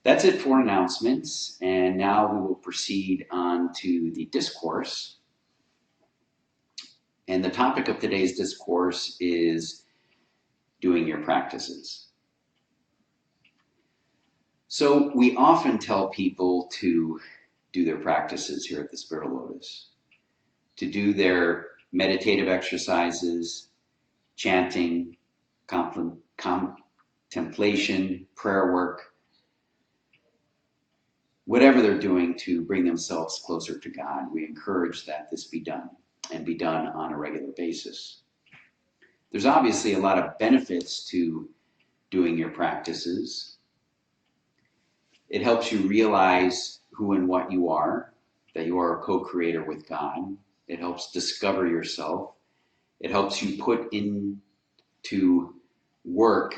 That's it for announcements, and now we will proceed on to the discourse. And the topic of today's discourse is doing your practices. So we often tell people to do their practices here at the Spirit of Lotus, to do their meditative exercises, chanting, contemplation, prayer work, whatever they're doing to bring themselves closer to God. We encourage that this be done and be done on a regular basis. There's obviously a lot of benefits to doing your practices. It helps you realize who and what you are, that you are a co-creator with God. It helps discover yourself. It helps you put into work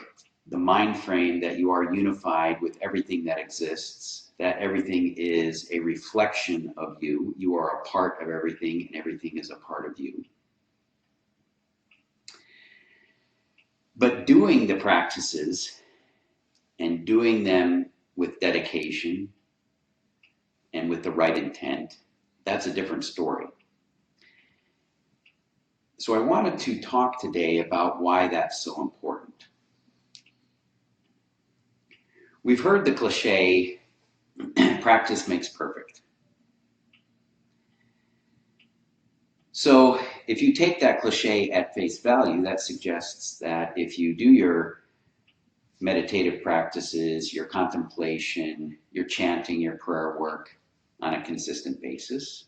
the mind frame that you are unified with everything that exists, that everything is a reflection of you. You are a part of everything, and everything is a part of you. But doing the practices and doing them with dedication and with the right intent, that's a different story. So I wanted to talk today about why that's so important. We've heard the cliche, practice makes perfect. So if you take that cliche at face value, that suggests that if you do your meditative practices, your contemplation, your chanting, your prayer work on a consistent basis,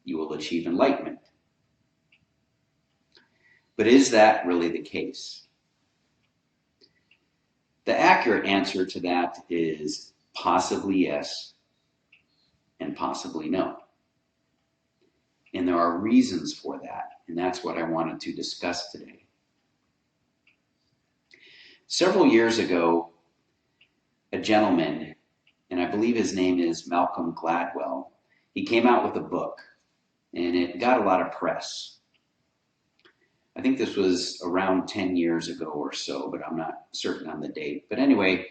you will achieve enlightenment. But is that really the case? The accurate answer to that is possibly yes and possibly no. And there are reasons for that, and that's what I wanted to discuss today. Several years ago, a gentleman, and I believe his name is Malcolm Gladwell, he came out with a book, and it got a lot of press. I think this was around 10 years ago or so, but I'm not certain on the date. But anyway,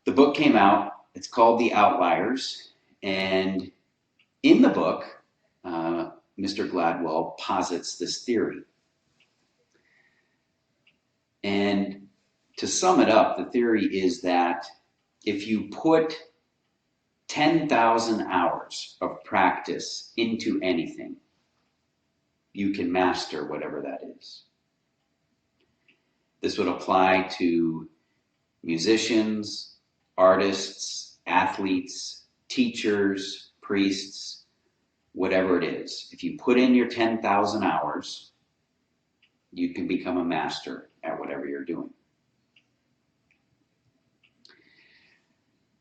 the book came out. It's called The Outliers. And in the book, Mr. Gladwell posits this theory. And to sum it up, the theory is that if you put 10,000 hours of practice into anything, you can master whatever that is. This would apply to musicians, artists, athletes, teachers, priests, whatever it is. If you put in your 10,000 hours, you can become a master at whatever you're doing.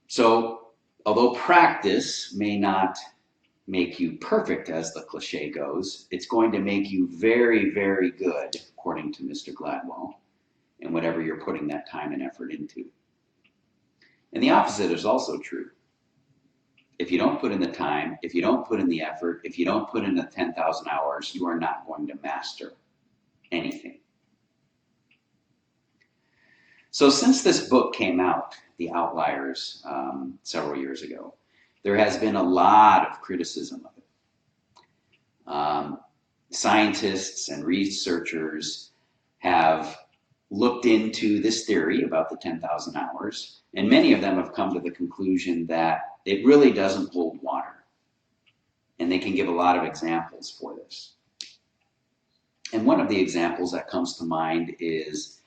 So, although practice may not make you perfect, as the cliche goes, it's going to make you very, very good, according to Mr. Gladwell, in whatever you're putting that time and effort into. And the opposite is also true. If you don't put in the time, if you don't put in the effort, if you don't put in the 10,000 hours, you are not going to master anything. So since this book came out, The Outliers, several years ago, there has been a lot of criticism of it. Scientists and researchers have looked into this theory about the 10,000 hours, and many of them have come to the conclusion that it really doesn't hold water. And they can give a lot of examples for this. And one of the examples that comes to mind is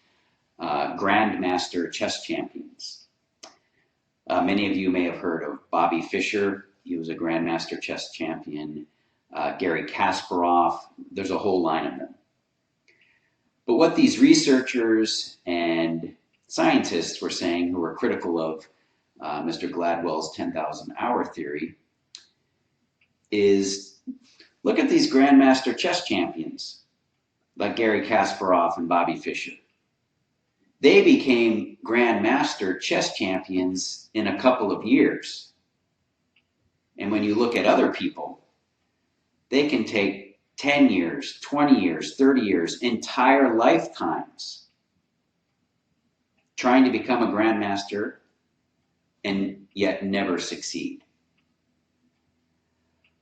Grandmaster chess champions. Many of you may have heard of Bobby Fischer. He was a Grandmaster chess champion. Garry Kasparov. There's a whole line of them. But what these researchers and scientists were saying, who were critical of Mr. Gladwell's 10,000 hour theory, is look at these Grandmaster chess champions like Garry Kasparov and Bobby Fischer. They became Grandmaster chess champions in a couple of years. And when you look at other people, they can take 10 years, 20 years, 30 years, entire lifetimes trying to become a Grandmaster and yet never succeed.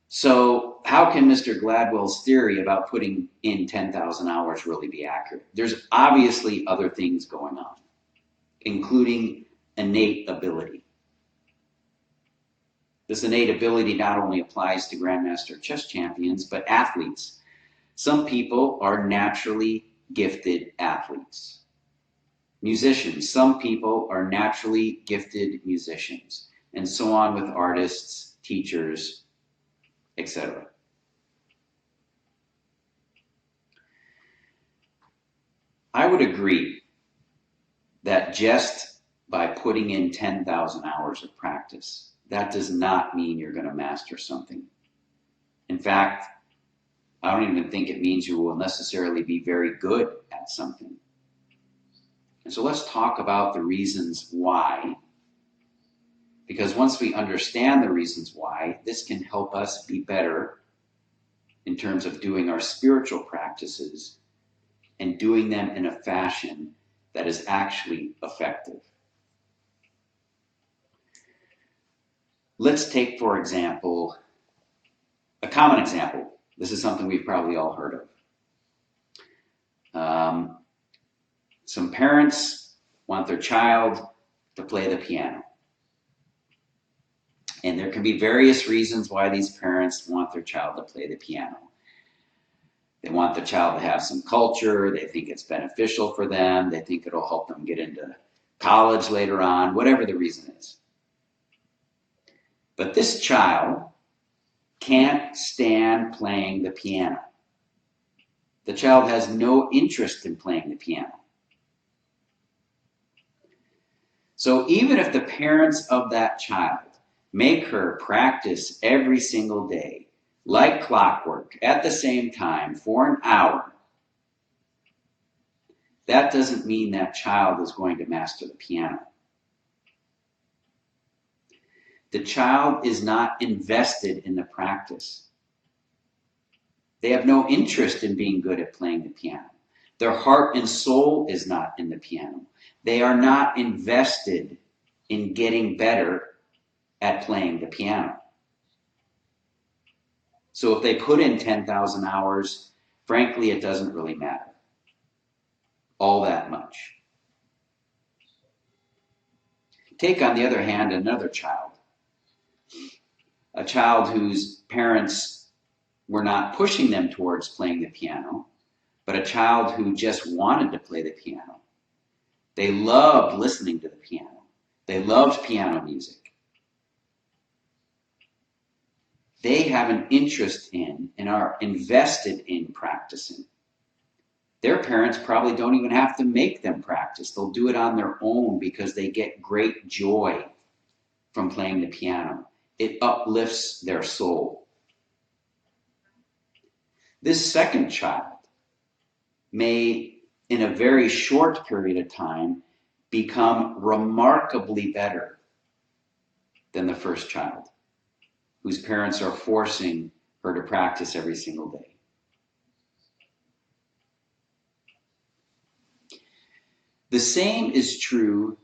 So how can Mr. Gladwell's theory about putting in 10,000 hours really be accurate? There's obviously other things going on, including innate ability. This innate ability not only applies to Grandmaster chess champions, but athletes. Some people are naturally gifted athletes. Musicians, some people are naturally gifted musicians, and so on with artists, teachers, etc. I would agree that just by putting in 10,000 hours of practice, that does not mean you're going to master something. In fact, I don't even think it means you will necessarily be very good at something. And so let's talk about the reasons why, because once we understand the reasons why, this can help us be better in terms of doing our spiritual practices and doing them in a fashion that is actually effective. Let's take, for example, a common example. This is something we've probably all heard of. Some parents want their child to play the piano. And there can be various reasons why these parents want their child to play the piano. They want the child to have some culture. They think it's beneficial for them. They think it'll help them get into college later on, whatever the reason is. But this child can't stand playing the piano. The child has no interest in playing the piano. So even if the parents of that child make her practice every single day, like clockwork, at the same time for an hour, that doesn't mean that child is going to master the piano. The child is not invested in the practice. They have no interest in being good at playing the piano. Their heart and soul is not in the piano. They are not invested in getting better at playing the piano. So if they put in 10,000 hours, frankly, it doesn't really matter all that much. Take, on the other hand, another child. A child whose parents were not pushing them towards playing the piano, but a child who just wanted to play the piano. They loved listening to the piano. They loved piano music. They have an interest in and are invested in practicing. Their parents probably don't even have to make them practice. They'll do it on their own because they get great joy from playing the piano. It uplifts their soul. This second child may, in a very short period of time, become remarkably better than the first child, whose parents are forcing her to practice every single day. The same is true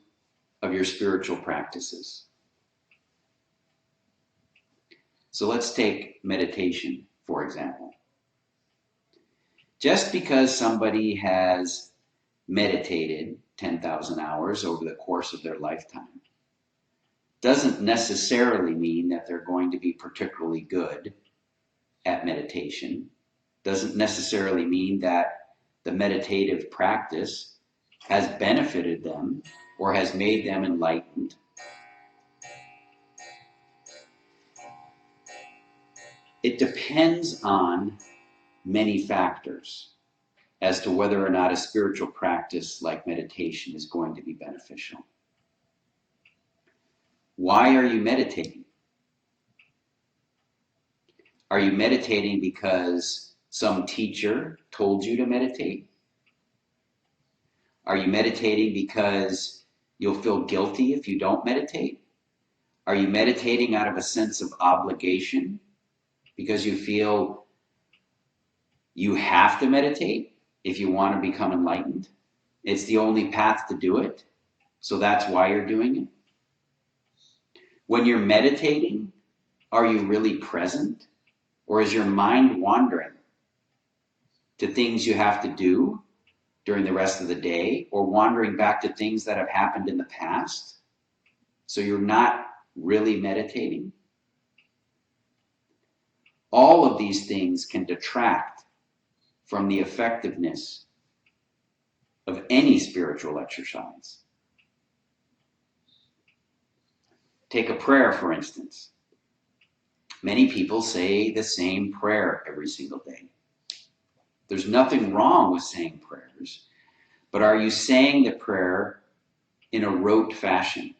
of your spiritual practices. So let's take meditation, for example. Just because somebody has meditated 10,000 hours over the course of their lifetime doesn't necessarily mean that they're going to be particularly good at meditation. Doesn't necessarily mean that the meditative practice has benefited them or has made them enlightened. It depends on many factors as to whether or not a spiritual practice like meditation is going to be beneficial. Why are you meditating? Are you meditating because some teacher told you to meditate? Are you meditating because you'll feel guilty if you don't meditate? Are you meditating out of a sense of obligation because you feel you have to meditate if you want to become enlightened? It's the only path to do it, so that's why you're doing it? When you're meditating, are you really present? Or is your mind wandering to things you have to do during the rest of the day, or wandering back to things that have happened in the past? So you're not really meditating. All of these things can detract from the effectiveness of any spiritual exercise. Take a prayer, for instance. Many people say the same prayer every single day. There's nothing wrong with saying prayers, but are you saying the prayer in a rote fashion?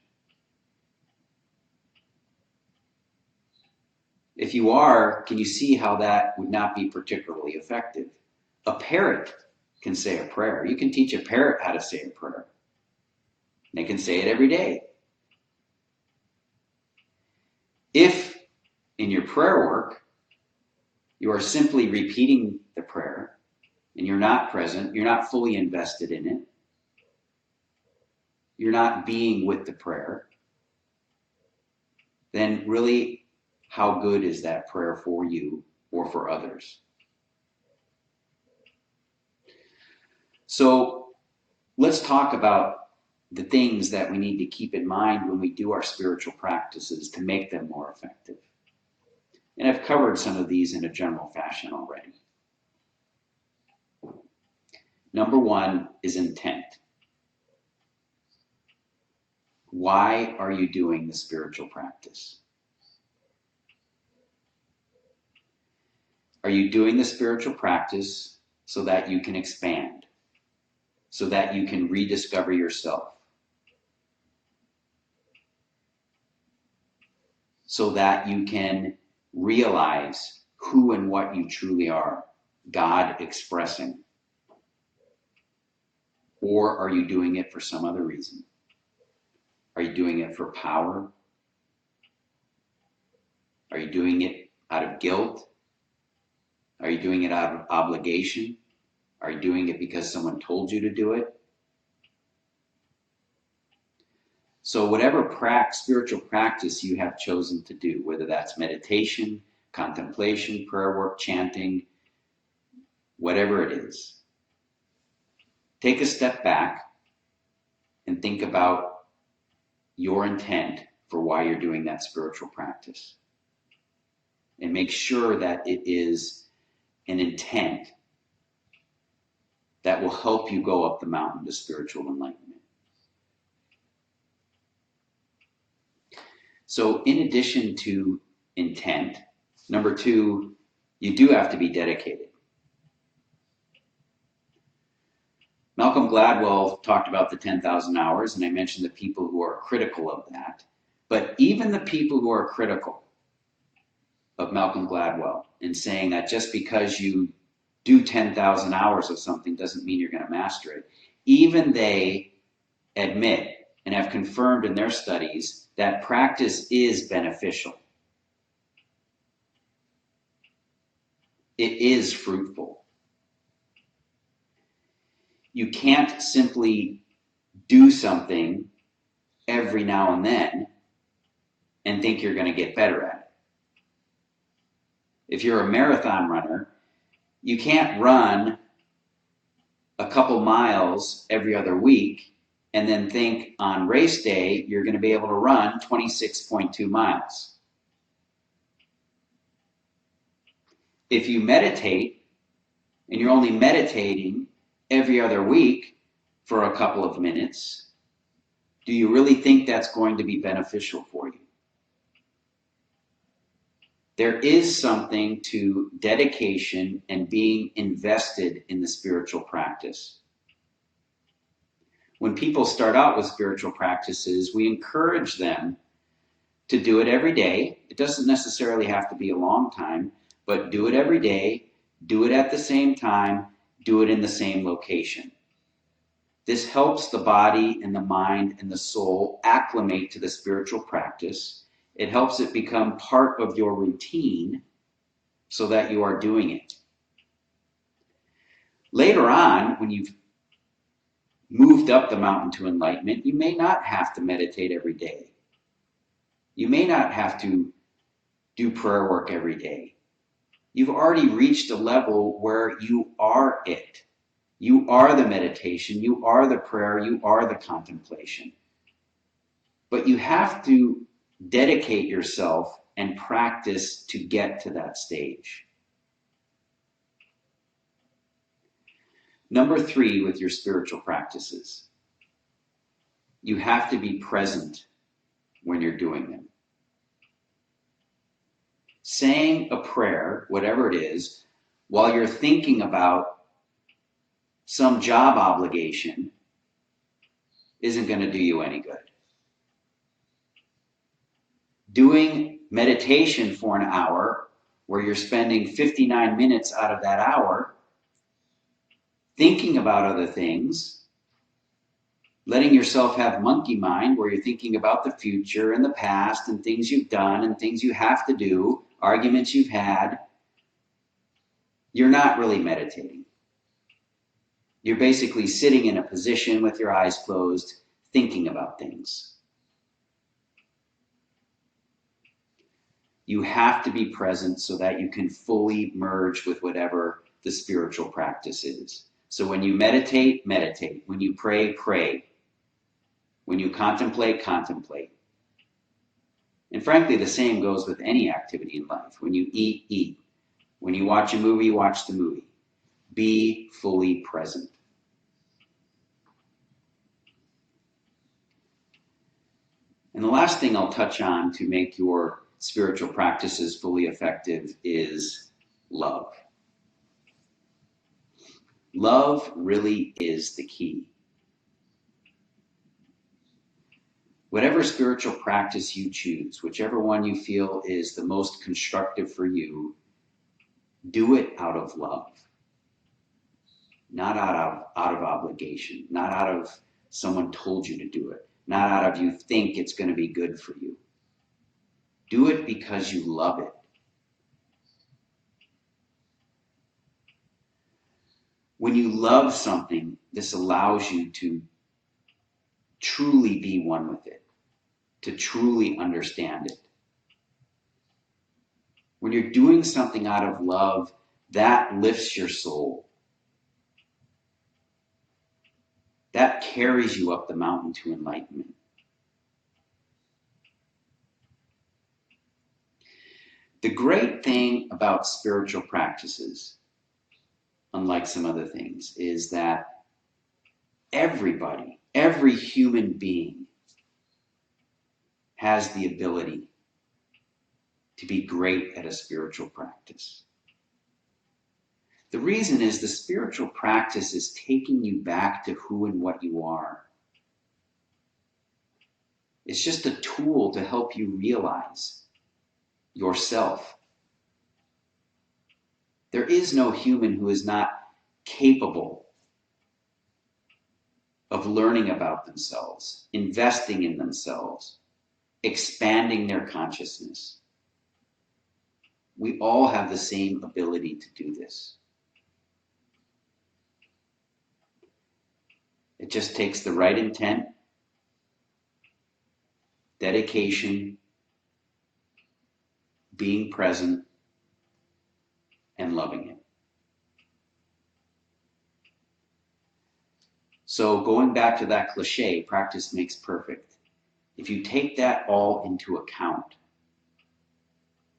If you are, can you see how that would not be particularly effective? A parrot can say a prayer. You can teach a parrot how to say a prayer. They can say it every day. If in your prayer work you are simply repeating the prayer and you're not present, you're not fully invested in it, you're not being with the prayer, then really, how good is that prayer for you or for others? So let's talk about the things that we need to keep in mind when we do our spiritual practices to make them more effective. And I've covered some of these in a general fashion already. Number one is intent. Why are you doing the spiritual practice? Are you doing the spiritual practice so that you can expand, so that you can rediscover yourself, so that you can realize who and what you truly are, God expressing? Or are you doing it for some other reason? Are you doing it for power? Are you doing it out of guilt? Are you doing it out of obligation? Are you doing it because someone told you to do it? So whatever spiritual practice you have chosen to do, whether that's meditation, contemplation, prayer work, chanting, whatever it is, take a step back and think about your intent for why you're doing that spiritual practice. And make sure that it is an intent that will help you go up the mountain to spiritual enlightenment. So in addition to intent, number two, you do have to be dedicated. Malcolm Gladwell talked about the 10,000 hours, and I mentioned the people who are critical of that. But even the people who are critical of Malcolm Gladwell and saying that just because you do 10,000 hours of something doesn't mean you're going to master it, even they admit and have confirmed in their studies that practice is beneficial. It is fruitful. You can't simply do something every now and then and think you're going to get better at it. If you're a marathon runner, you can't run a couple miles every other week and then think on race day you're going to be able to run 26.2 miles. If you meditate and you're only meditating every other week for a couple of minutes, do you really think that's going to be beneficial for you? There is something to dedication and being invested in the spiritual practice. When people start out with spiritual practices, we encourage them to do it every day. It doesn't necessarily have to be a long time, but do it every day, do it at the same time, do it in the same location. This helps the body and the mind and the soul acclimate to the spiritual practice. It helps it become part of your routine so that you are doing it. Later on, when you've moved up the mountain to enlightenment, you may not have to meditate every day. You may not have to do prayer work every day. You've already reached a level where you are it. You are the meditation, you are the prayer, you are the contemplation. But you have to dedicate yourself and practice to get to that stage. Number 3, with your spiritual practices, you have to be present when you're doing them. Saying a prayer, whatever it is, while you're thinking about some job obligation isn't going to do you any good. Doing meditation for an hour where you're spending 59 minutes out of that hour thinking about other things, letting yourself have monkey mind where you're thinking about the future and the past and things you've done and things you have to do, arguments you've had, you're not really meditating. You're basically sitting in a position with your eyes closed, thinking about things. You have to be present so that you can fully merge with whatever the spiritual practice is. So when you meditate, meditate. When you pray, pray. When you contemplate, contemplate. And frankly, the same goes with any activity in life. When you eat, eat. When you watch a movie, watch the movie. Be fully present. And the last thing I'll touch on to make your spiritual practices fully effective is love. Love really is the key. Whatever spiritual practice you choose, whichever one you feel is the most constructive for you, do it out of love, not out of obligation, not out of someone told you to do it, not out of you think it's going to be good for you. Do it because you love it. When you love something, this allows you to truly be one with it, to truly understand it. When you're doing something out of love, that lifts your soul. That carries you up the mountain to enlightenment. The great thing about spiritual practices, unlike some other things, is that everybody, every human being has the ability to be great at a spiritual practice. The reason is the spiritual practice is taking you back to who and what you are. It's just a tool to help you realize yourself. There is no human who is not capable of learning about themselves, investing in themselves, expanding their consciousness. We all have the same ability to do this. It just takes the right intent, dedication, being present, and loving it. So going back to that cliche, practice makes perfect. If you take that all into account,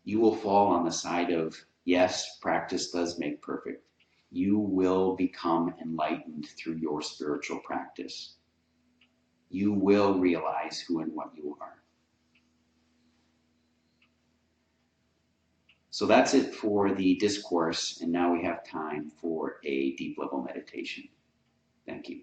you will fall on the side of, yes, practice does make perfect. You will become enlightened through your spiritual practice. You will realize who and what you are. So that's it for the discourse, and now we have time for a deep level meditation. Thank you.